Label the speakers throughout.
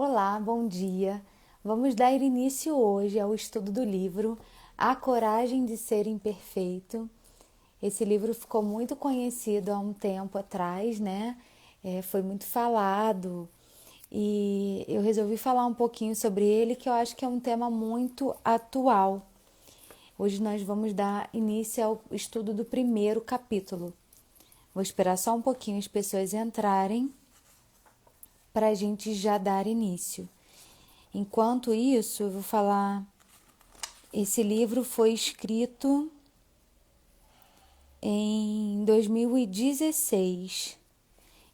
Speaker 1: Olá, bom dia. Vamos dar início hoje ao estudo do livro A Coragem de Ser Imperfeito. Esse livro ficou muito conhecido há um tempo atrás, né? Foi muito falado e eu resolvi falar um pouquinho sobre ele, que eu acho que é um tema muito atual. Hoje nós vamos dar início ao estudo do primeiro capítulo. Vou esperar só um pouquinho as pessoas entrarem para a gente já dar início. Enquanto isso, eu vou falar. Esse livro foi escrito em 2016.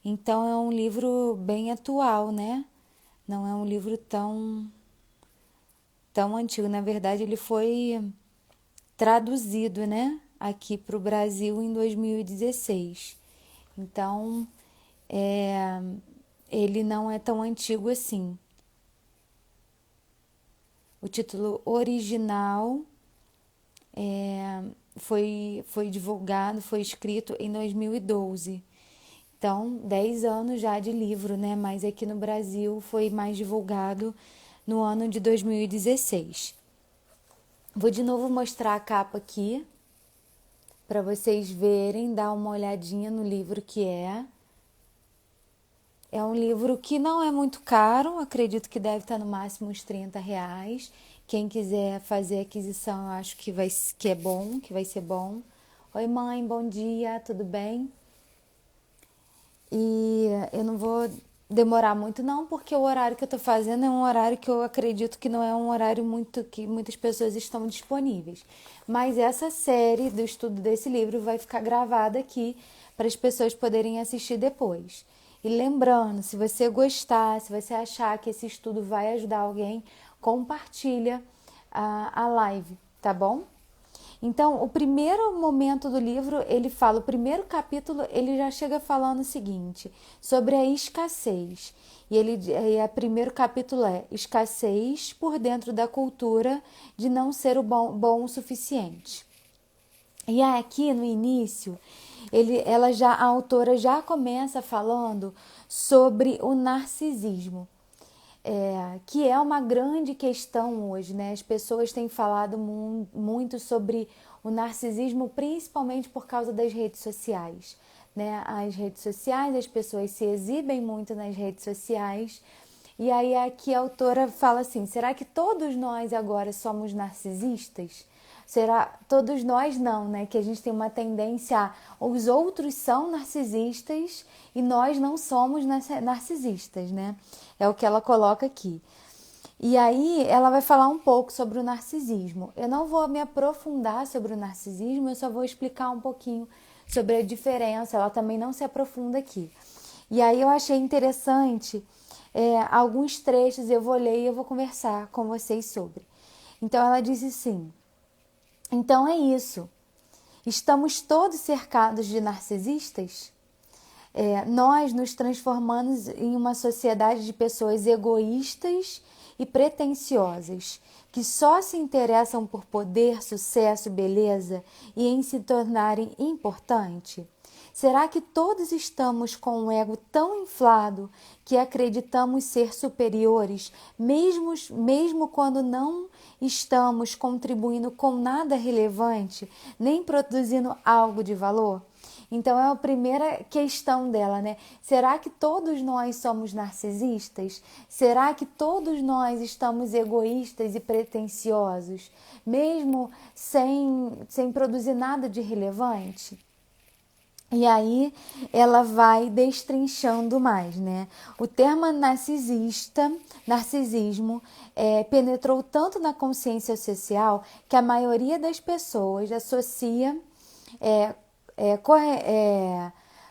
Speaker 1: Então é um livro bem atual, né? Não é um livro tão antigo. Na verdade, ele foi traduzido, né? Aqui para o Brasil em 2016. Então, ele não é tão antigo assim. O título original foi divulgado, foi escrito em 2012. Então, 10 anos já de livro, né? Mas aqui no Brasil foi mais divulgado no ano de 2016. Vou de novo mostrar a capa aqui, para vocês verem, dar uma olhadinha no livro que é. É um livro que não é muito caro, acredito que deve estar no máximo uns R$ 30. Quem quiser fazer aquisição, eu acho que é bom, que vai ser bom. Oi, mãe, bom dia, tudo bem? E eu não vou demorar muito não, porque o horário que eu estou fazendo é um horário que eu acredito que não é um horário muito que muitas pessoas estão disponíveis. Mas essa série do estudo desse livro vai ficar gravada aqui para as pessoas poderem assistir depois. E lembrando, se você gostar, se você achar que esse estudo vai ajudar alguém, compartilha a live, tá bom? Então, o primeiro momento do livro, o primeiro capítulo, ele já chega falando o seguinte, sobre a escassez. E o primeiro capítulo é escassez por dentro da cultura de não ser bom o suficiente. E aqui no início, a autora já começa falando sobre o narcisismo. Que é uma grande questão hoje, né? As pessoas têm falado muito sobre o narcisismo, principalmente por causa das redes sociais, né? As redes sociais, as pessoas se exibem muito nas redes sociais. E aí aqui a autora fala assim, será que todos nós agora somos narcisistas? Será todos nós não, né? Que a gente tem uma tendência os outros são narcisistas e nós não somos narcisistas, né? É o que ela coloca aqui. E aí ela vai falar um pouco sobre o narcisismo. Eu não vou me aprofundar sobre o narcisismo, eu só vou explicar um pouquinho sobre a diferença. Ela também não se aprofunda aqui. E aí eu achei interessante alguns trechos, eu vou ler e eu vou conversar com vocês sobre. Então ela diz assim, então é isso. Estamos todos cercados de narcisistas? Nós nos transformamos em uma sociedade de pessoas egoístas e pretensiosas, que só se interessam por poder, sucesso, beleza e em se tornarem importante? Será que todos estamos com um ego tão inflado que acreditamos ser superiores, mesmo quando não estamos contribuindo com nada relevante, nem produzindo algo de valor? Então é a primeira questão dela, né? Será que todos nós somos narcisistas? Será que todos nós estamos egoístas e pretensiosos, mesmo sem produzir nada de relevante? E aí ela vai destrinchando mais, né? O termo narcisismo, penetrou tanto na consciência social que a maioria das pessoas associa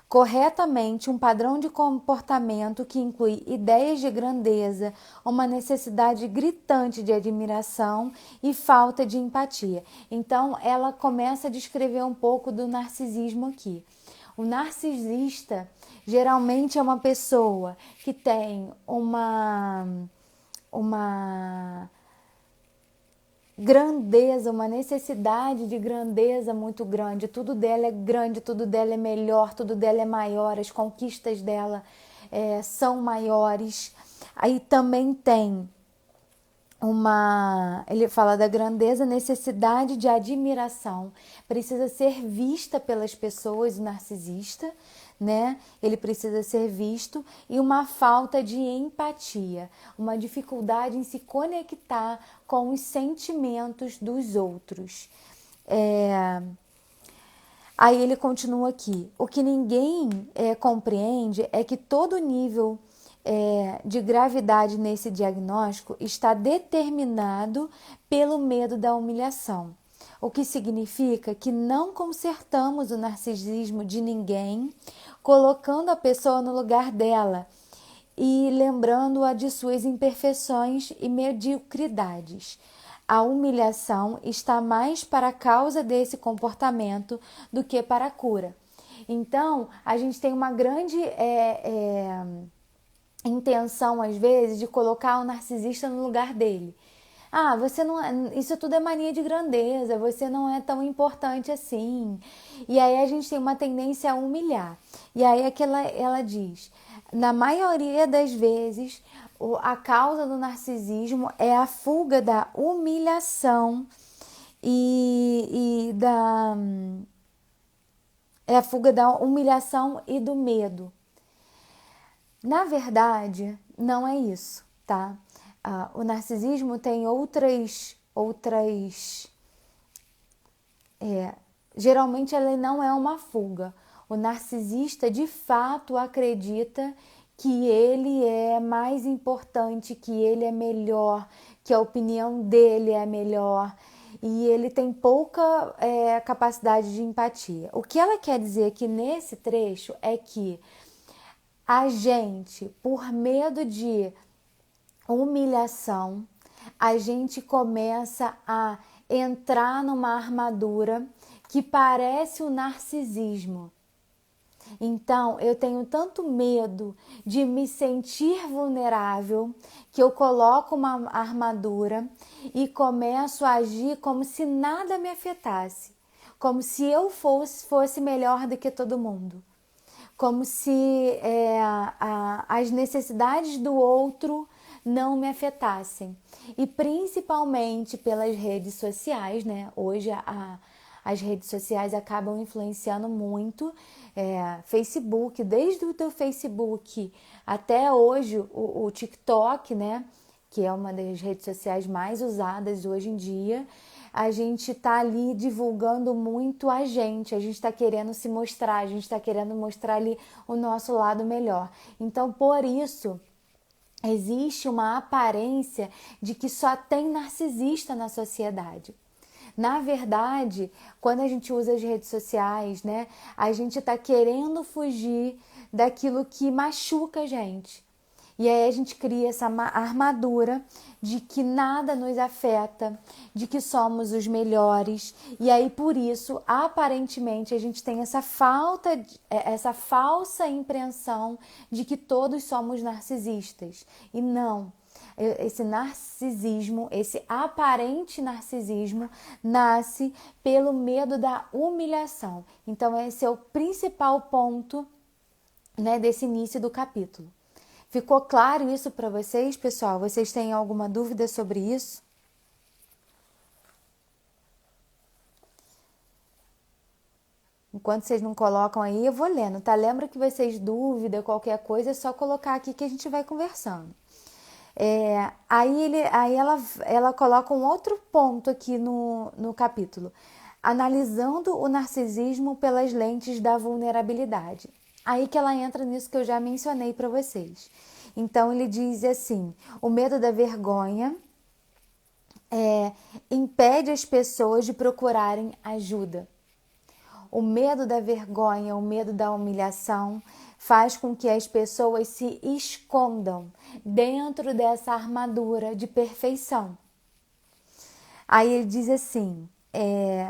Speaker 1: corretamente um padrão de comportamento que inclui ideias de grandeza, uma necessidade gritante de admiração e falta de empatia. Então, ela começa a descrever um pouco do narcisismo aqui. O narcisista geralmente é uma pessoa que tem uma grandeza, uma necessidade de grandeza muito grande. Tudo dela é grande, tudo dela é melhor, tudo dela é maior, as conquistas dela são maiores. Aí também tem ele fala da grandeza, necessidade de admiração, precisa ser vista pelas pessoas, o narcisista, né? Ele precisa ser visto, e uma falta de empatia, uma dificuldade em se conectar com os sentimentos dos outros. Aí ele continua aqui: o que ninguém compreende é que todo nível de gravidade nesse diagnóstico está determinado pelo medo da humilhação, o que significa que não consertamos o narcisismo de ninguém, colocando a pessoa no lugar dela e lembrando-a de suas imperfeições e mediocridades. A humilhação está mais para a causa desse comportamento do que para a cura. Então, a gente tem uma grande intenção, às vezes, de colocar o narcisista no lugar dele. Ah, você não é, isso tudo é mania de grandeza, você não é tão importante assim. E aí a gente tem uma tendência a humilhar. E aí ela diz: na maioria das vezes, a causa do narcisismo é a fuga da humilhação é a fuga da humilhação e do medo. Na verdade, não é isso, tá? O narcisismo tem geralmente ele não é uma fuga. O narcisista de fato acredita que ele é mais importante, que ele é melhor, que a opinião dele é melhor, e ele tem pouca capacidade de empatia. O que ela quer dizer aqui nesse trecho é que a gente, por medo de humilhação, a gente começa a entrar numa armadura que parece o narcisismo. Então, eu tenho tanto medo de me sentir vulnerável que eu coloco uma armadura e começo a agir como se nada me afetasse, como se eu fosse melhor do que todo mundo, como se as necessidades do outro não me afetassem. E principalmente pelas redes sociais, né? Hoje as redes sociais acabam influenciando muito. Facebook, desde o teu Facebook até hoje o TikTok, né? Que é uma das redes sociais mais usadas hoje em dia. A gente está ali divulgando muito a gente está querendo se mostrar, a gente está querendo mostrar ali o nosso lado melhor. Então, por isso, existe uma aparência de que só tem narcisista na sociedade. Na verdade, quando a gente usa as redes sociais, né, a gente está querendo fugir daquilo que machuca a gente. E aí a gente cria essa armadura de que nada nos afeta, de que somos os melhores. E aí por isso, aparentemente, a gente tem essa falsa impressão de que todos somos narcisistas. E não. Esse narcisismo, esse aparente narcisismo, nasce pelo medo da humilhação. Então esse é o principal ponto, né, desse início do capítulo. Ficou claro isso para vocês, pessoal? Vocês têm alguma dúvida sobre isso? Enquanto vocês não colocam aí, eu vou lendo, tá? Lembra que vocês dúvida, qualquer coisa, é só colocar aqui que a gente vai conversando. Aí ela coloca um outro ponto aqui no capítulo, analisando o narcisismo pelas lentes da vulnerabilidade. Aí que ela entra nisso que eu já mencionei para vocês. Então ele diz assim: o medo da vergonha impede as pessoas de procurarem ajuda. O medo da vergonha, o medo da humilhação faz com que as pessoas se escondam dentro dessa armadura de perfeição. Aí ele diz assim: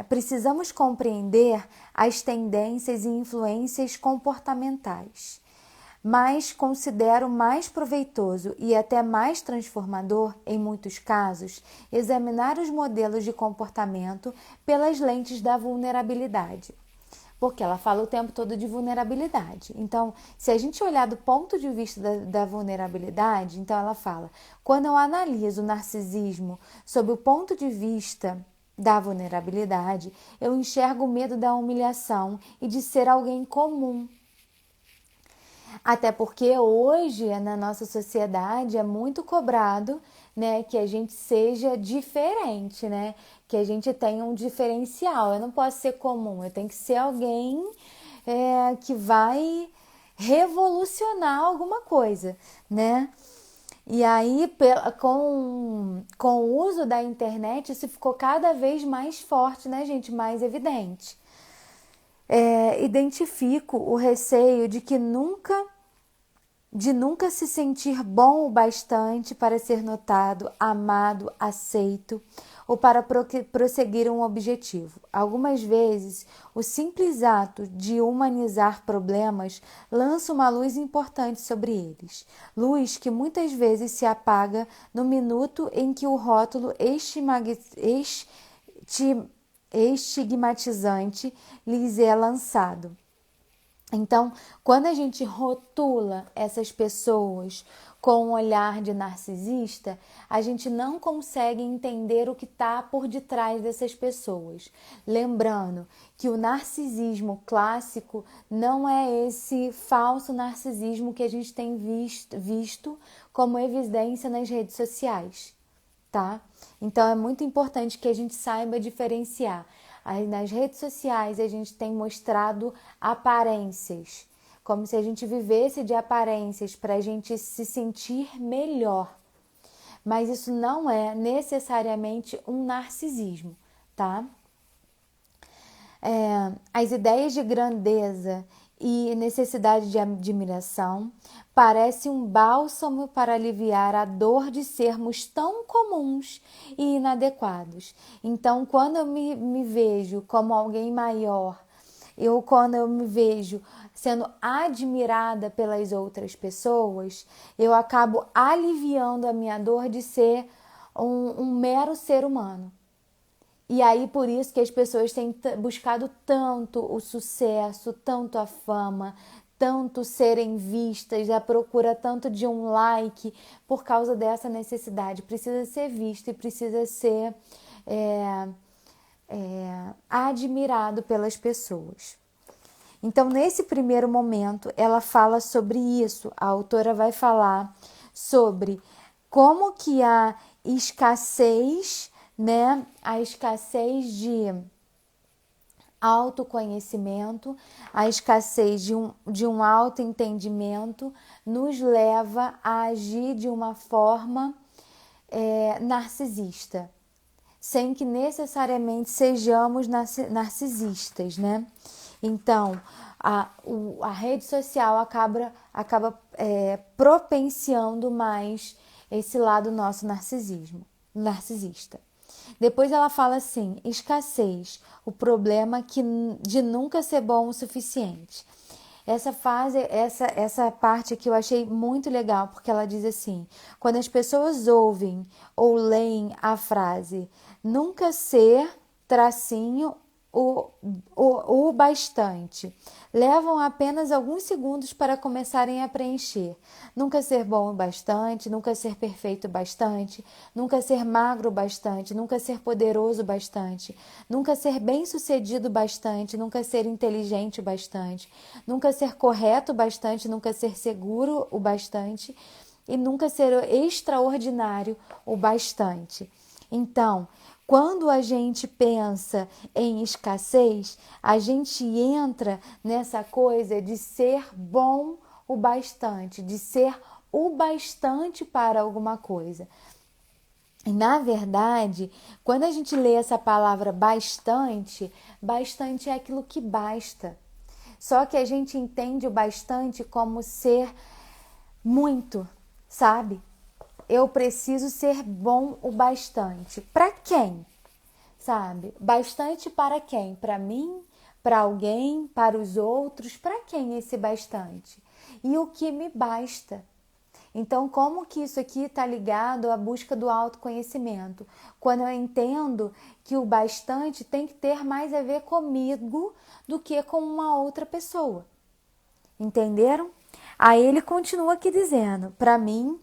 Speaker 1: precisamos compreender as tendências e influências comportamentais, mas considero mais proveitoso e até mais transformador, em muitos casos, examinar os modelos de comportamento pelas lentes da vulnerabilidade. Porque ela fala o tempo todo de vulnerabilidade. Então, se a gente olhar do ponto de vista da vulnerabilidade, então ela fala: quando eu analiso o narcisismo sob o ponto de vista da vulnerabilidade, eu enxergo o medo da humilhação e de ser alguém comum. Até porque hoje, na nossa sociedade, é muito cobrado, né, que a gente seja diferente, né? Que a gente tenha um diferencial. Eu não posso ser comum, eu tenho que ser alguém que vai revolucionar alguma coisa, né? E aí, com o uso da internet, isso ficou cada vez mais forte, né, gente? Mais evidente. Identifico o receio de nunca se sentir bom o bastante para ser notado, amado, aceito ou para prosseguir um objetivo. Algumas vezes, o simples ato de humanizar problemas lança uma luz importante sobre eles. Luz que muitas vezes se apaga no minuto em que o rótulo estigmatizante lhes é lançado. Então, quando a gente rotula essas pessoas com um olhar de narcisista, a gente não consegue entender o que está por detrás dessas pessoas. Lembrando que o narcisismo clássico não é esse falso narcisismo que a gente tem visto como evidência nas redes sociais, tá? Então, é muito importante que a gente saiba diferenciar. Nas redes sociais a gente tem mostrado aparências, como se a gente vivesse de aparências para a gente se sentir melhor. Mas isso não é necessariamente um narcisismo, tá? As ideias de grandeza e necessidade de admiração parece um bálsamo para aliviar a dor de sermos tão comuns e inadequados. Então, quando eu me vejo como alguém maior, quando eu me vejo sendo admirada pelas outras pessoas, eu acabo aliviando a minha dor de ser um mero ser humano. E aí, por isso que as pessoas têm buscado tanto o sucesso, tanto a fama, tanto serem vistas, a procura tanto de um like, por causa dessa necessidade. Precisa ser visto e precisa ser admirado pelas pessoas. Então, nesse primeiro momento, ela fala sobre isso. A autora vai falar sobre como que a escassez, né? A escassez de autoconhecimento, a escassez de um autoentendimento nos leva a agir de uma forma narcisista, sem que necessariamente sejamos narcisistas, né? Então, a rede social acaba propenciando mais esse lado nosso narcisista. Depois ela fala assim: escassez, o problema de nunca ser bom o suficiente. Essa parte aqui eu achei muito legal, porque ela diz assim: quando as pessoas ouvem ou leem a frase nunca ser tracinho o bastante, levam apenas alguns segundos para começarem a preencher. Nunca ser bom o bastante, nunca ser perfeito o bastante, nunca ser magro o bastante, nunca ser poderoso o bastante, nunca ser bem-sucedido o bastante, nunca ser inteligente o bastante, nunca ser correto o bastante, nunca ser seguro o bastante e nunca ser extraordinário o bastante. Então, quando a gente pensa em escassez, a gente entra nessa coisa de ser bom o bastante, de ser o bastante para alguma coisa. E, na verdade, quando a gente lê essa palavra bastante, bastante é aquilo que basta. Só que a gente entende o bastante como ser muito, sabe? Eu preciso ser bom o bastante. Para quem? Sabe? Bastante para quem? Para mim? Para alguém? Para os outros? Para quem esse bastante? E o que me basta? Então, como que isso aqui está ligado à busca do autoconhecimento? Quando eu entendo que o bastante tem que ter mais a ver comigo do que com uma outra pessoa. Entenderam? Aí ele continua aqui dizendo: para mim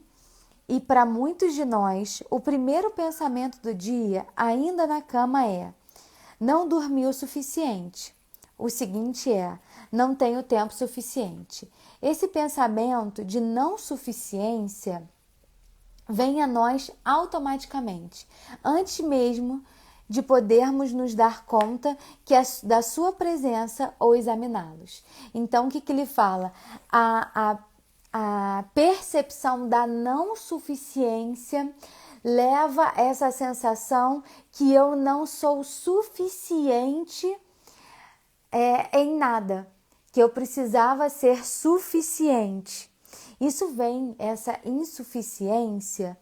Speaker 1: e para muitos de nós, o primeiro pensamento do dia, ainda na cama, é: não dormi o suficiente. O seguinte é: não tenho tempo suficiente. Esse pensamento de não suficiência vem a nós automaticamente, antes mesmo de podermos nos dar conta da sua presença ou examiná-los. Então, o que ele fala? A percepção da não suficiência leva a essa sensação que eu não sou suficiente em nada, que eu precisava ser suficiente. Isso vem, essa insuficiência.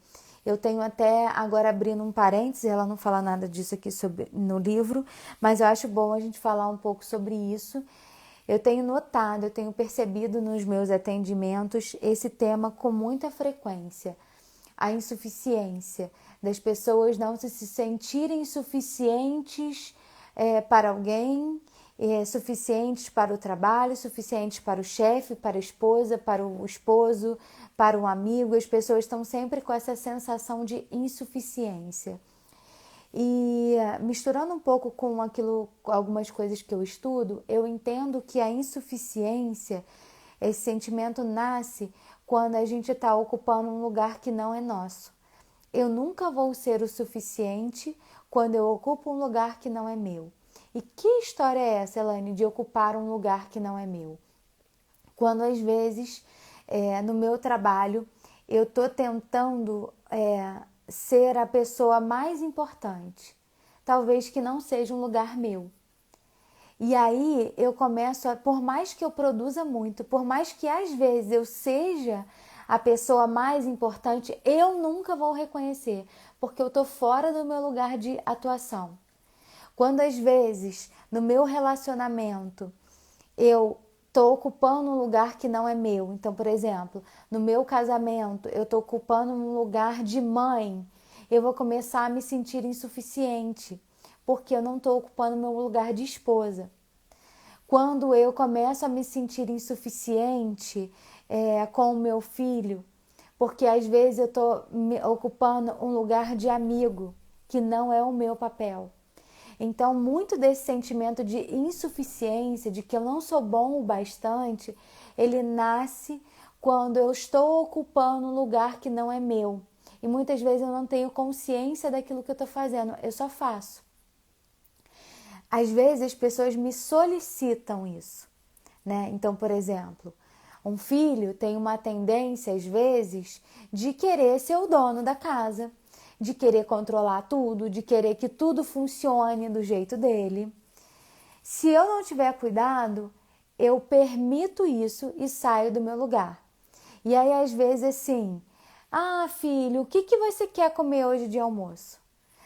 Speaker 1: Eu tenho até agora abrindo um parênteses, ela não fala nada disso aqui no livro, mas eu acho bom a gente falar um pouco sobre isso. Eu tenho notado, eu tenho percebido nos meus atendimentos esse tema com muita frequência. A insuficiência, das pessoas não se sentirem suficientes para alguém, suficientes para o trabalho, suficientes para o chefe, para a esposa, para o esposo, para um amigo. As pessoas estão sempre com essa sensação de insuficiência. E misturando um pouco com algumas coisas que eu estudo, eu entendo que a insuficiência, esse sentimento nasce quando a gente está ocupando um lugar que não é nosso. Eu nunca vou ser o suficiente quando eu ocupo um lugar que não é meu. E que história é essa, Elaine, de ocupar um lugar que não é meu? Quando às vezes, no meu trabalho, eu estou tentando ser a pessoa mais importante, talvez que não seja um lugar meu. E aí eu começo por mais que eu produza muito, por mais que às vezes eu seja a pessoa mais importante, eu nunca vou reconhecer, porque eu estou fora do meu lugar de atuação. Quando às vezes no meu relacionamento eu estou ocupando um lugar que não é meu. Então, por exemplo, no meu casamento eu estou ocupando um lugar de mãe, eu vou começar a me sentir insuficiente, porque eu não estou ocupando meu lugar de esposa. Quando eu começo a me sentir insuficiente com o meu filho, porque às vezes eu estou ocupando um lugar de amigo, que não é o meu papel. Então, muito desse sentimento de insuficiência, de que eu não sou bom o bastante, ele nasce quando eu estou ocupando um lugar que não é meu. E muitas vezes eu não tenho consciência daquilo que eu estou fazendo, eu só faço. Às vezes as pessoas me solicitam isso, né? Então, por exemplo, um filho tem uma tendência, às vezes, de querer ser o dono da casa, de querer controlar tudo, de querer que tudo funcione do jeito dele. Se eu não tiver cuidado, eu permito isso e saio do meu lugar. E aí, às vezes, assim, filho, o que você quer comer hoje de almoço?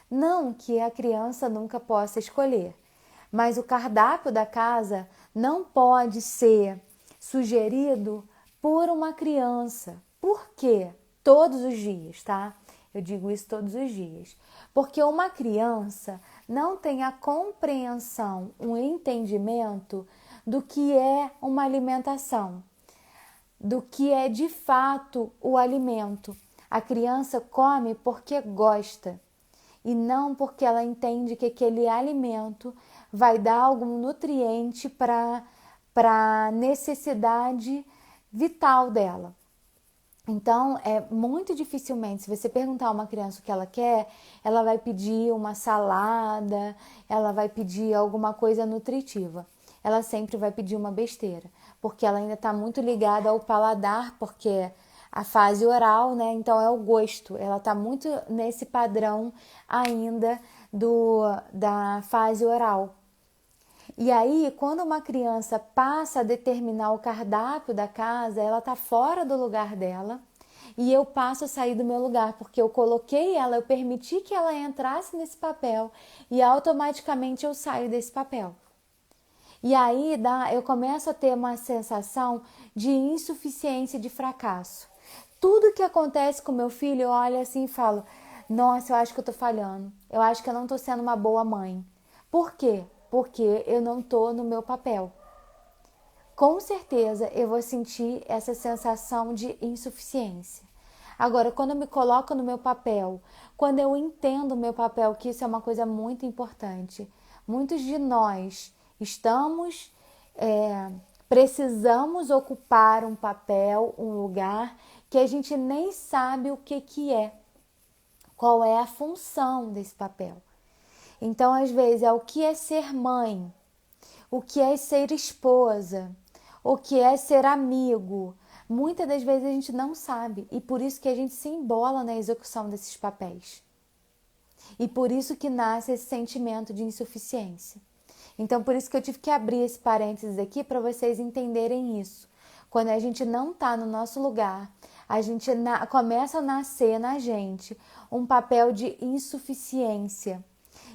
Speaker 1: Não que a criança nunca possa escolher, mas o cardápio da casa não pode ser sugerido por uma criança. Por quê? Todos os dias, tá? Eu digo isso todos os dias. Porque uma criança não tem a compreensão, um entendimento do que é uma alimentação, do que é de fato o alimento. A criança come porque gosta e não porque ela entende que aquele alimento vai dar algum nutriente para a necessidade vital dela. Então, muito dificilmente, se você perguntar a uma criança o que ela quer, ela vai pedir uma salada, ela vai pedir alguma coisa nutritiva. Ela sempre vai pedir uma besteira, porque ela ainda está muito ligada ao paladar, porque a fase oral, né? Então é o gosto. Ela está muito nesse padrão ainda da fase oral. E aí, quando uma criança passa a determinar o cardápio da casa, ela está fora do lugar dela e eu passo a sair do meu lugar, porque eu coloquei ela, eu permiti que ela entrasse nesse papel e automaticamente eu saio desse papel. E aí eu começo a ter uma sensação de insuficiência, de fracasso. tudo que acontece com meu filho, eu olho assim e falo, nossa, eu acho que eu tô falhando. Eu acho que eu não tô sendo uma boa mãe. Por quê? Porque eu não tô no meu papel. Com certeza eu vou sentir essa sensação de insuficiência. Agora, quando eu me coloco no meu papel, quando eu entendo o meu papel, que isso é uma coisa muito importante, muitos de nós estamos, precisamos ocupar um papel, um lugar que a gente nem sabe o que é, qual é a função desse papel. Então, às vezes, é o que é ser mãe, o que é ser esposa, o que é ser amigo. Muitas das vezes a gente não sabe e por isso que a gente se embola na execução desses papéis. E por isso que nasce esse sentimento de insuficiência. Então, por isso que eu tive que abrir esse parênteses aqui para vocês entenderem isso. Quando a gente não está no nosso lugar, a gente começa a nascer na gente um papel de insuficiência.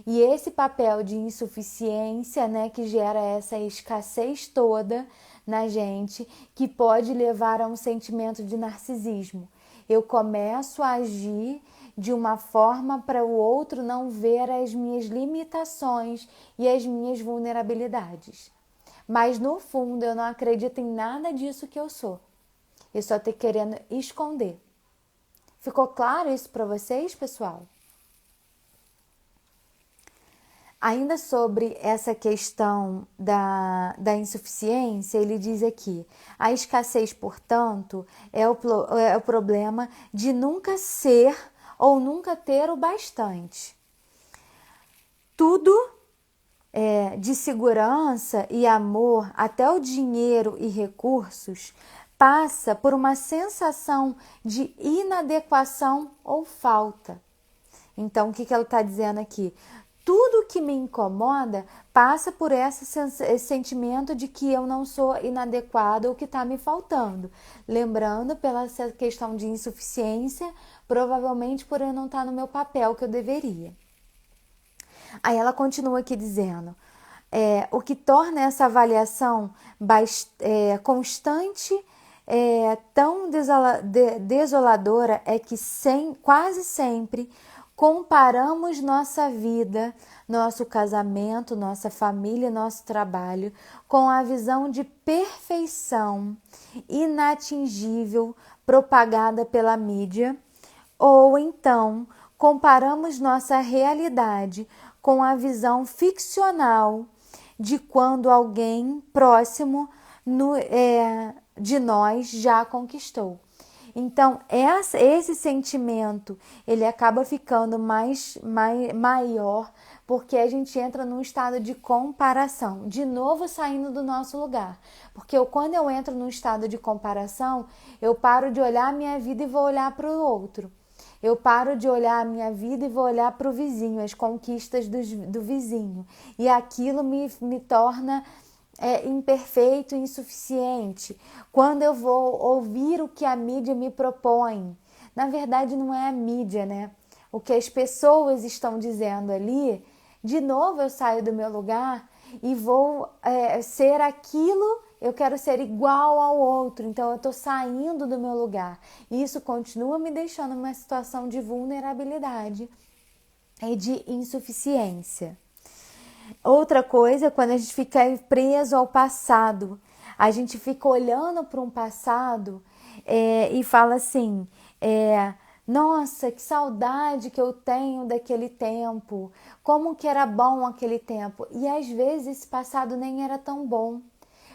Speaker 1: E esse papel de insuficiência, né, que gera essa escassez toda na gente, que pode levar a um sentimento de narcisismo. Eu começo a agir de uma forma para o outro não ver as minhas limitações e as minhas vulnerabilidades. Mas no fundo eu não acredito em nada disso que eu sou. Eu só estou querendo esconder. Ficou claro isso para vocês, pessoal? Ainda sobre essa questão da insuficiência, ele diz aqui, a escassez, portanto, é o problema de nunca ser ou nunca ter o bastante. Tudo de segurança e amor, até o dinheiro e recursos, passa por uma sensação de inadequação ou falta. Então, o que ela está dizendo aqui? Tudo que me incomoda passa por esse sentimento de que eu não sou inadequado ou que está me faltando. Lembrando, pela questão de insuficiência, provavelmente por eu não estar no meu papel que eu deveria. Aí ela continua aqui dizendo, o que torna essa avaliação constante, tão desoladora, é que quase sempre comparamos nossa vida, nosso casamento, nossa família, nosso trabalho com a visão de perfeição inatingível propagada pela mídia, ou então comparamos nossa realidade com a visão ficcional de quando alguém próximo de nós já conquistou. Então, esse sentimento, ele acaba ficando maior porque a gente entra num estado de comparação, de novo saindo do nosso lugar. Porque quando eu entro num estado de comparação, eu paro de olhar a minha vida e vou olhar para o outro. Eu paro de olhar a minha vida e vou olhar para o vizinho, as conquistas do vizinho. E aquilo me torna imperfeito, insuficiente. Quando eu vou ouvir o que a mídia me propõe, na verdade não é a mídia, né? O que as pessoas estão dizendo ali, de novo eu saio do meu lugar e vou ser aquilo, eu quero ser igual ao outro, então eu estou saindo do meu lugar. E isso continua me deixando numa situação de vulnerabilidade e de insuficiência. Outra coisa é quando a gente fica preso ao passado. A gente fica olhando para um passado e fala assim, nossa, que saudade que eu tenho daquele tempo, como que era bom aquele tempo. E às vezes esse passado nem era tão bom,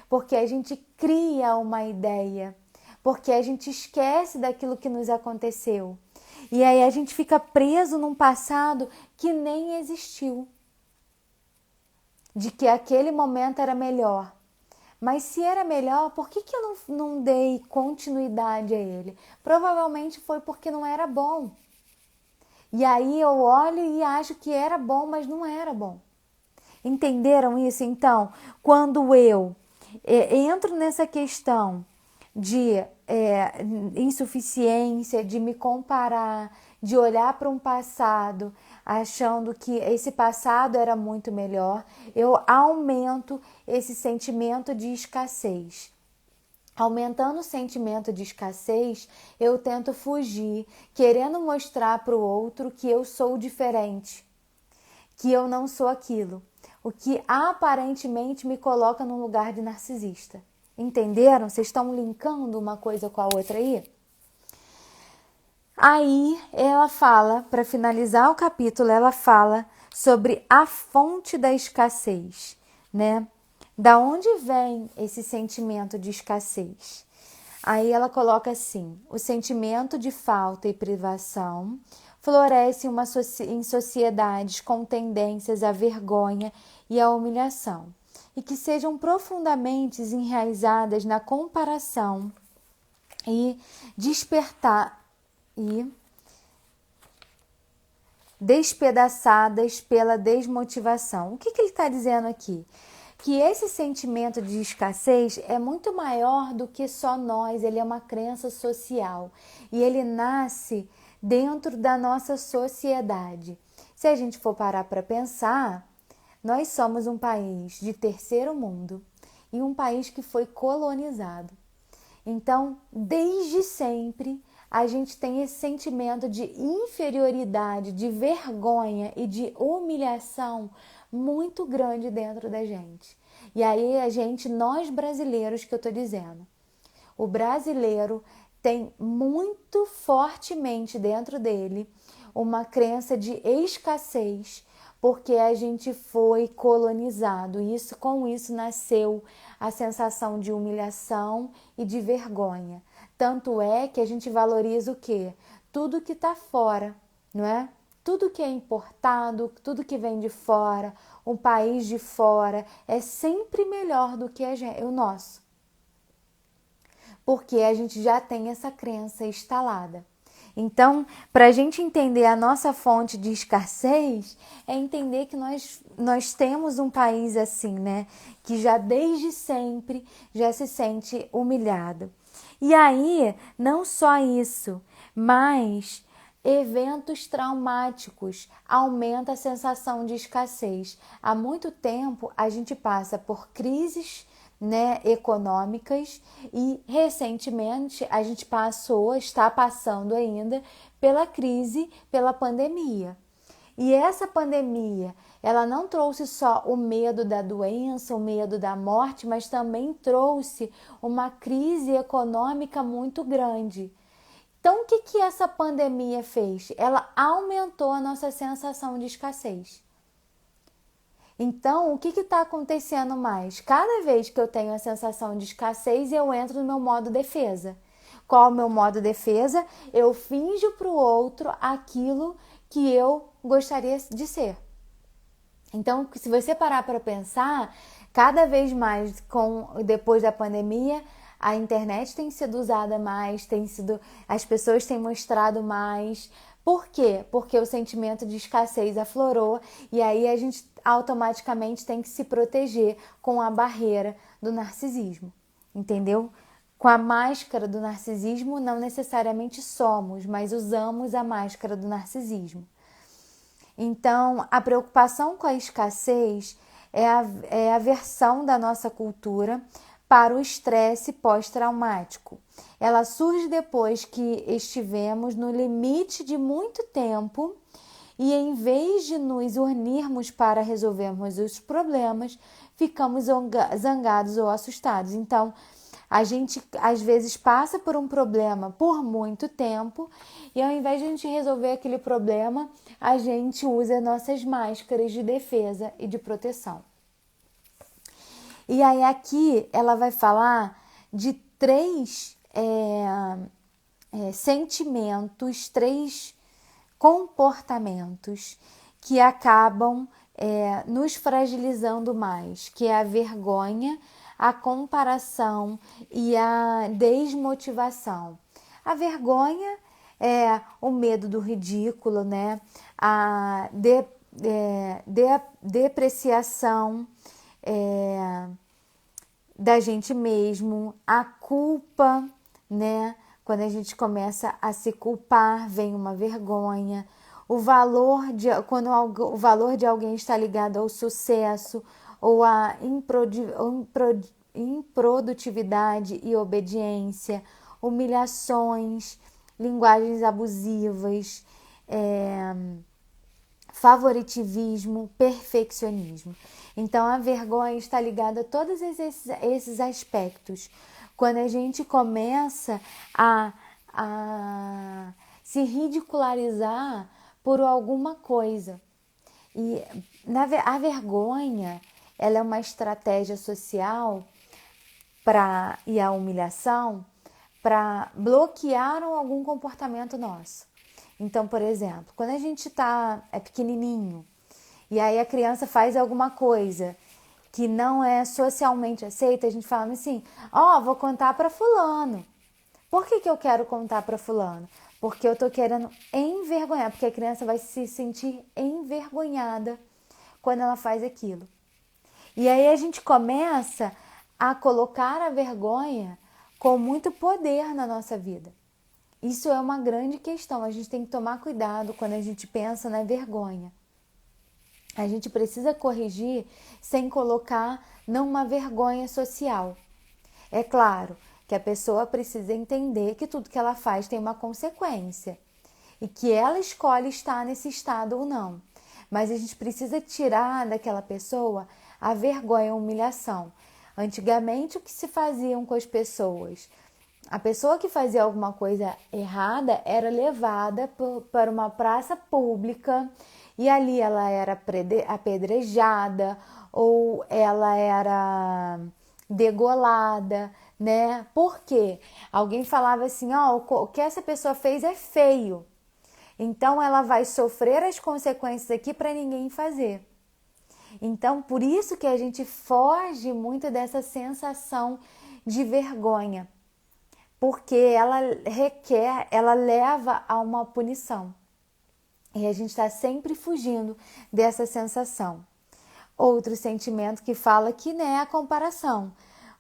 Speaker 1: porque a gente cria uma ideia, porque a gente esquece daquilo que nos aconteceu. E aí a gente fica preso num passado que nem existiu, de que aquele momento era melhor. Mas se era melhor, por que eu não dei continuidade a ele? Provavelmente foi porque não era bom. E aí eu olho e acho que era bom, mas não era bom. Entenderam isso? Então, quando eu entro nessa questão de insuficiência, de me comparar, de olhar para um passado achando que esse passado era muito melhor, eu aumento esse sentimento de escassez. Aumentando o sentimento de escassez, eu tento fugir, querendo mostrar para o outro que eu sou diferente, que eu não sou aquilo, o que aparentemente me coloca num lugar de narcisista. Entenderam? Vocês estão linkando uma coisa com a outra aí? Aí ela fala, para finalizar o capítulo, ela fala sobre a fonte da escassez, né? Da onde vem esse sentimento de escassez? Aí ela coloca assim: o sentimento de falta e privação floresce em sociedades com tendências à vergonha e à humilhação, e que sejam profundamente enraizadas na comparação e despertar e despedaçadas pela desmotivação. O que ele está dizendo aqui? Que esse sentimento de escassez é muito maior do que só nós, ele é uma crença social e ele nasce dentro da nossa sociedade. Se a gente for parar para pensar, nós somos um país de terceiro mundo e um país que foi colonizado. Então, desde sempre, a gente tem esse sentimento de inferioridade, de vergonha e de humilhação muito grande dentro da gente. E aí nós brasileiros que eu tô dizendo, o brasileiro tem muito fortemente dentro dele uma crença de escassez, porque a gente foi colonizado. E com isso nasceu a sensação de humilhação e de vergonha. Tanto é que a gente valoriza o quê? Tudo que está fora, não é? Tudo que é importado, tudo que vem de fora, um país de fora, é sempre melhor do que o nosso. Porque a gente já tem essa crença instalada. Então, para a gente entender a nossa fonte de escassez, é entender que nós temos um país assim, né? Que já desde sempre já se sente humilhado. E aí, não só isso, mas eventos traumáticos aumentam a sensação de escassez. Há muito tempo a gente passa por crises, né, econômicas e recentemente a gente está passando ainda pela crise, pela pandemia. E essa pandemia, ela não trouxe só o medo da doença, o medo da morte, mas também trouxe uma crise econômica muito grande. Então, o que essa pandemia fez? Ela aumentou a nossa sensação de escassez. Então, o que está acontecendo mais? Cada vez que eu tenho a sensação de escassez, eu entro no meu modo defesa. Qual é o meu modo defesa? Eu finjo para o outro aquilo que eu gostaria de ser. Então, se você parar para pensar, cada vez mais depois da pandemia, a internet tem sido usada mais, as pessoas têm mostrado mais. Por quê? Porque o sentimento de escassez aflorou e aí a gente automaticamente tem que se proteger com a barreira do narcisismo, entendeu? Com a máscara do narcisismo não necessariamente somos, mas usamos a máscara do narcisismo. Então, a preocupação com a escassez é a versão da nossa cultura para o estresse pós-traumático. Ela surge depois que estivemos no limite de muito tempo e, em vez de nos unirmos para resolvermos os problemas, ficamos zangados ou assustados. Então, a gente às vezes passa por um problema por muito tempo e ao invés de a gente resolver aquele problema, a gente usa nossas máscaras de defesa e de proteção. E aí aqui ela vai falar de três sentimentos, três comportamentos que acabam nos fragilizando mais, que é a vergonha, a comparação e a desmotivação. A vergonha é o medo do ridículo, né? A depreciação da gente mesmo, a culpa, né? Quando a gente começa a se culpar, vem uma vergonha. Quando o valor de alguém está ligado ao sucesso ou à improdutividade e obediência, humilhações, linguagens abusivas, favoritivismo, perfeccionismo. Então, a vergonha está ligada a todos esses aspectos. Quando a gente começa a se ridicularizar por alguma coisa. E a vergonha, ela é uma estratégia social e a humilhação para bloquear algum comportamento nosso. Então, por exemplo, quando a gente é pequenininho e aí a criança faz alguma coisa que não é socialmente aceita, a gente fala assim, vou contar para fulano. Por que eu quero contar para fulano? Porque eu tô querendo envergonhar, porque a criança vai se sentir envergonhada quando ela faz aquilo. E aí a gente começa a colocar a vergonha com muito poder na nossa vida. Isso é uma grande questão, a gente tem que tomar cuidado quando a gente pensa na vergonha. A gente precisa corrigir sem colocar numa vergonha social. É claro que a pessoa precisa entender que tudo que ela faz tem uma consequência e que ela escolhe estar nesse estado ou não. Mas a gente precisa tirar daquela pessoa a vergonha, a humilhação. Antigamente, o que se faziam com as pessoas? A pessoa que fazia alguma coisa errada era levada para uma praça pública e ali ela era apedrejada ou ela era degolada, né? Por quê? Alguém falava assim, o que essa pessoa fez é feio. Então ela vai sofrer as consequências aqui para ninguém fazer. Então, por isso que a gente foge muito dessa sensação de vergonha. Porque ela leva a uma punição. E a gente está sempre fugindo dessa sensação. Outro sentimento que fala que é a comparação.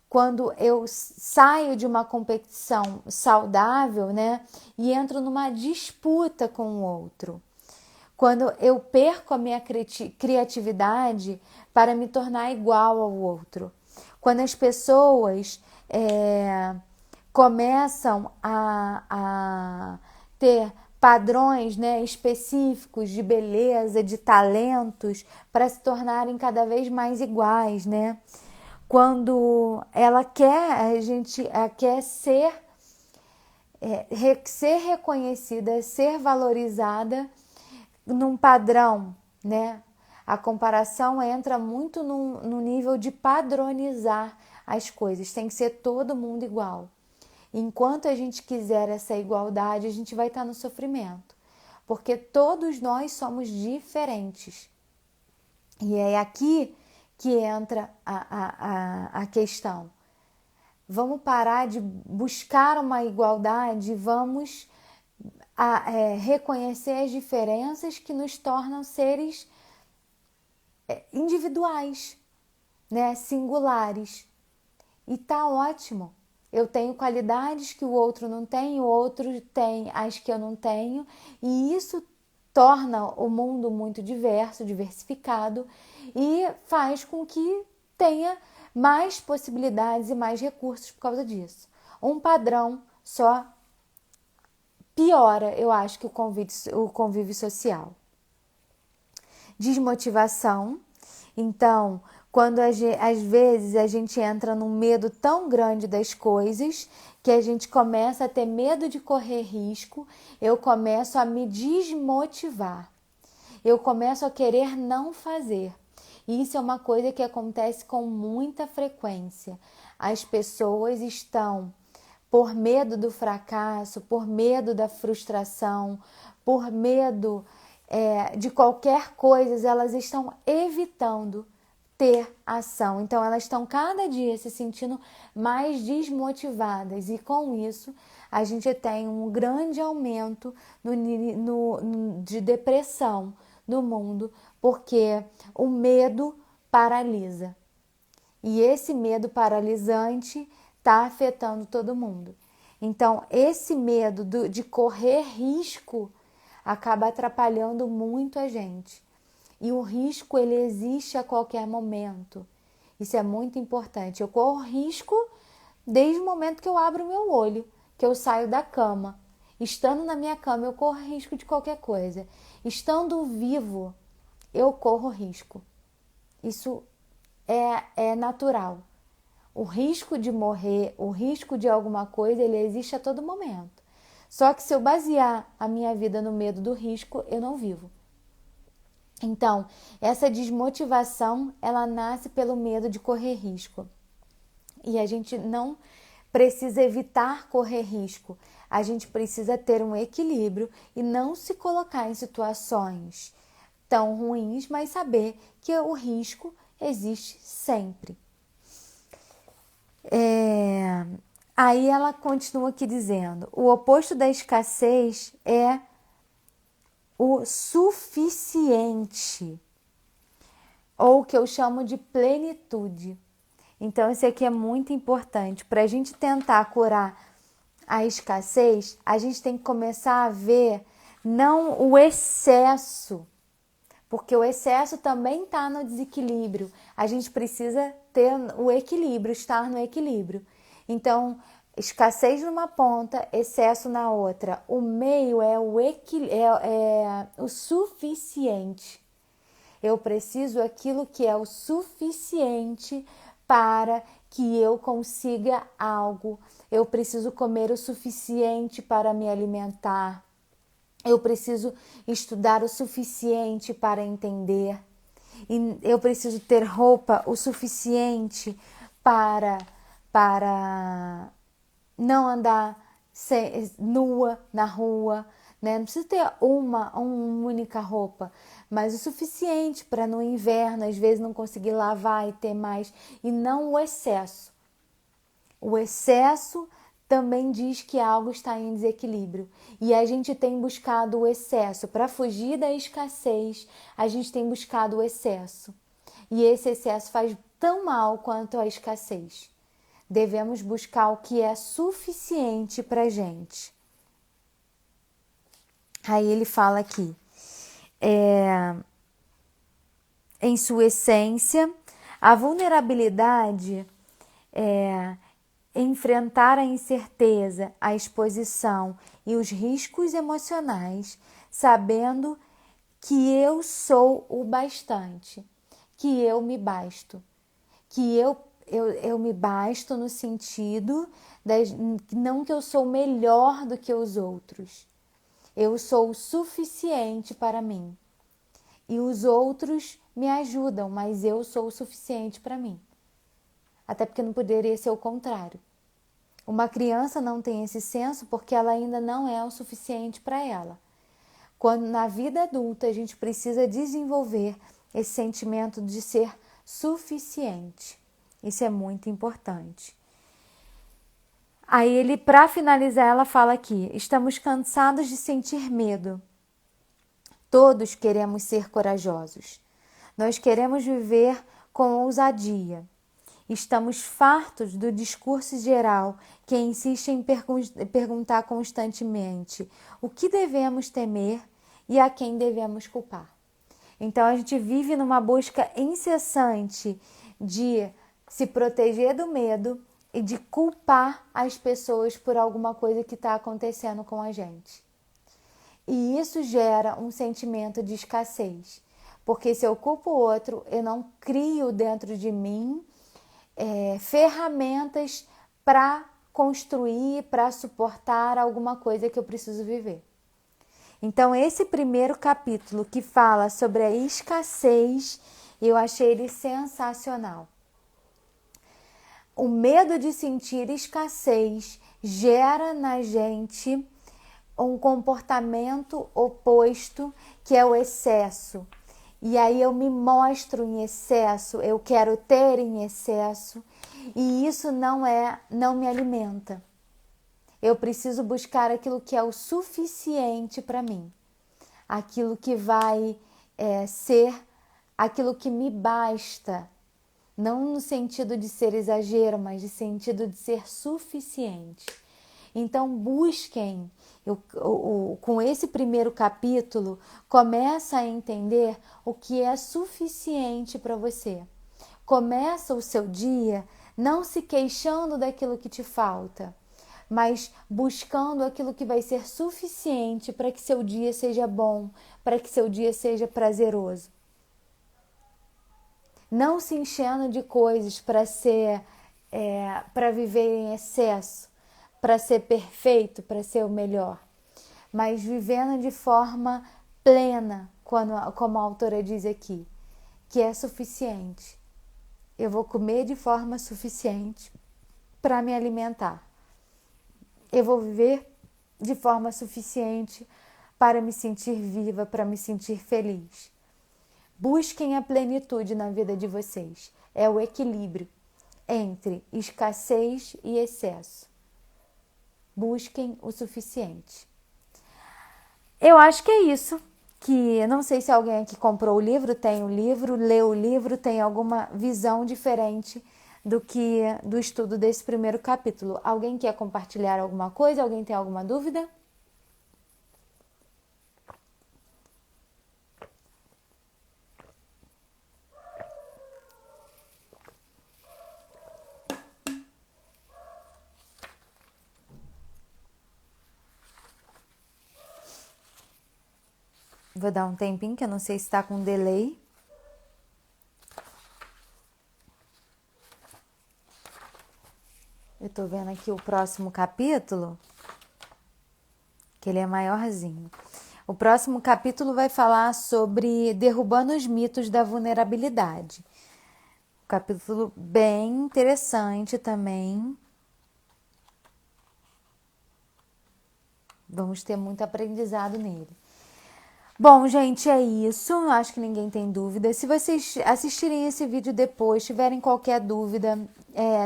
Speaker 1: Quando eu saio de uma competição saudável, né, e entro numa disputa com o outro. Quando eu perco a minha criatividade para me tornar igual ao outro. Quando as pessoas começam a ter padrões, né, específicos de beleza, de talentos, para se tornarem cada vez mais iguais, né? Quando a gente quer ser reconhecida, ser valorizada num padrão, né? A comparação entra muito no nível de padronizar as coisas, tem que ser todo mundo igual. Enquanto a gente quiser essa igualdade, a gente vai estar no sofrimento, porque todos nós somos diferentes. E é aqui que entra a questão. Vamos parar de buscar uma igualdade, vamos reconhecer as diferenças que nos tornam seres individuais, né? Singulares. E tá ótimo. Eu tenho qualidades que o outro não tem, o outro tem as que eu não tenho, e isso torna o mundo muito diversificado e faz com que tenha mais possibilidades e mais recursos por causa disso. Um padrão só piora, eu acho, que o convívio social. Desmotivação. Então, quando às vezes a gente entra num medo tão grande das coisas que a gente começa a ter medo de correr risco, eu começo a me desmotivar. Eu começo a querer não fazer. E isso é uma coisa que acontece com muita frequência. As pessoas estão, por medo do fracasso, por medo da frustração, por medo de qualquer coisa, elas estão evitando ter ação. Então, elas estão cada dia se sentindo mais desmotivadas e com isso a gente tem um grande aumento de depressão no mundo, porque o medo paralisa. E esse medo paralisante está afetando todo mundo. Então, esse medo de correr risco acaba atrapalhando muito a gente. E o risco, ele existe a qualquer momento. Isso é muito importante. Eu corro risco desde o momento que eu abro o meu olho, que eu saio da cama. Estando na minha cama, eu corro risco de qualquer coisa. Estando vivo, eu corro risco. Isso é natural. O risco de morrer, o risco de alguma coisa, ele existe a todo momento. Só que se eu basear a minha vida no medo do risco, eu não vivo. Então, essa desmotivação, ela nasce pelo medo de correr risco. E a gente não precisa evitar correr risco. A gente precisa ter um equilíbrio e não se colocar em situações tão ruins, mas saber que o risco existe sempre. Aí ela continua aqui dizendo: o oposto da escassez é o suficiente, ou o que eu chamo de plenitude. Então, isso aqui é muito importante. Para a gente tentar curar a escassez, a gente tem que começar a ver não o excesso, porque o excesso também está no desequilíbrio. A gente precisa ter o equilíbrio, estar no equilíbrio. Então, escassez numa ponta, excesso na outra. O meio é o suficiente. Eu preciso aquilo que é o suficiente para que eu consiga algo. Eu preciso comer o suficiente para me alimentar. Eu preciso estudar o suficiente para entender. E eu preciso ter roupa o suficiente para não andar nua na rua, né? Não precisa ter uma única roupa, mas o suficiente para no inverno, às vezes, não conseguir lavar e ter mais, e não o excesso. O excesso também diz que algo está em desequilíbrio. E a gente tem buscado o excesso. Para fugir da escassez, a gente tem buscado o excesso. E esse excesso faz tão mal quanto a escassez. Devemos buscar o que é suficiente para a gente. Aí ele fala aqui, em sua essência, a vulnerabilidade é enfrentar a incerteza, a exposição e os riscos emocionais, sabendo que eu sou o bastante, que eu me basto, que eu me basto no sentido, não que eu sou melhor do que os outros, eu sou o suficiente para mim. E os outros me ajudam, mas eu sou o suficiente para mim. Até porque não poderia ser o contrário. Uma criança não tem esse senso porque ela ainda não é o suficiente para ela. Quando na vida adulta a gente precisa desenvolver esse sentimento de ser suficiente. Isso é muito importante. Aí ele, para finalizar, ela fala aqui: estamos cansados de sentir medo. Todos queremos ser corajosos. Nós queremos viver com ousadia. Estamos fartos do discurso geral que insiste em perguntar constantemente o que devemos temer e a quem devemos culpar. Então a gente vive numa busca incessante de se proteger do medo e de culpar as pessoas por alguma coisa que está acontecendo com a gente. E isso gera um sentimento de escassez, porque se eu culpo o outro, eu não crio dentro de mim ferramentas para construir, para suportar alguma coisa que eu preciso viver. Então, esse primeiro capítulo que fala sobre a escassez, eu achei ele sensacional. O medo de sentir escassez gera na gente um comportamento oposto, que é o excesso. E aí eu me mostro em excesso, eu quero ter em excesso, e isso não me alimenta. Eu preciso buscar aquilo que é o suficiente para mim, aquilo que vai ser aquilo que me basta, não no sentido de ser exagero, mas no sentido de ser suficiente. Então busquem, com esse primeiro capítulo, começa a entender o que é suficiente para você. Começa o seu dia não se queixando daquilo que te falta, mas buscando aquilo que vai ser suficiente para que seu dia seja bom, para que seu dia seja prazeroso. Não se enchendo de coisas para viver em excesso, para ser perfeito, para ser o melhor, mas vivendo de forma plena, como a autora diz aqui, que é suficiente. Eu vou comer de forma suficiente para me alimentar. Eu vou viver de forma suficiente para me sentir viva, para me sentir feliz. Busquem a plenitude na vida de vocês. É o equilíbrio entre escassez e excesso. Busquem o suficiente. Eu acho que é isso. Que não sei se alguém aqui comprou o livro, tem o livro, leu o livro, tem alguma visão diferente do estudo desse primeiro capítulo. Alguém quer compartilhar alguma coisa? Alguém tem alguma dúvida? Vou dar um tempinho, que eu não sei se está com delay. Eu tô vendo aqui o próximo capítulo, que ele é maiorzinho. O próximo capítulo vai falar sobre derrubando os mitos da vulnerabilidade. Um capítulo bem interessante também. Vamos ter muito aprendizado nele. Bom, gente, é isso. Acho que ninguém tem dúvida. Se vocês assistirem esse vídeo depois, tiverem qualquer dúvida,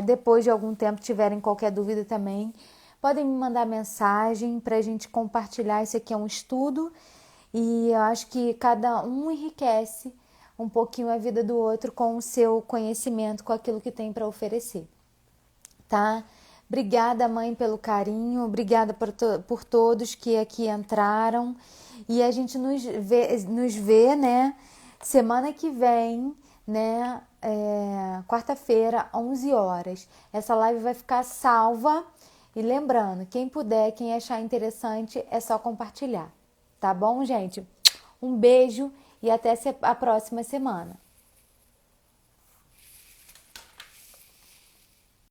Speaker 1: depois de algum tempo tiverem qualquer dúvida também, podem me mandar mensagem para a gente compartilhar. Esse aqui é um estudo e eu acho que cada um enriquece um pouquinho a vida do outro com o seu conhecimento, com aquilo que tem para oferecer, tá? Obrigada, mãe, pelo carinho. Obrigada por todos que aqui entraram. E a gente nos vê, né, semana que vem, né, quarta-feira, 11 horas. Essa live vai ficar salva. E lembrando, quem puder, quem achar interessante, é só compartilhar. Tá bom, gente? Um beijo e até a próxima semana.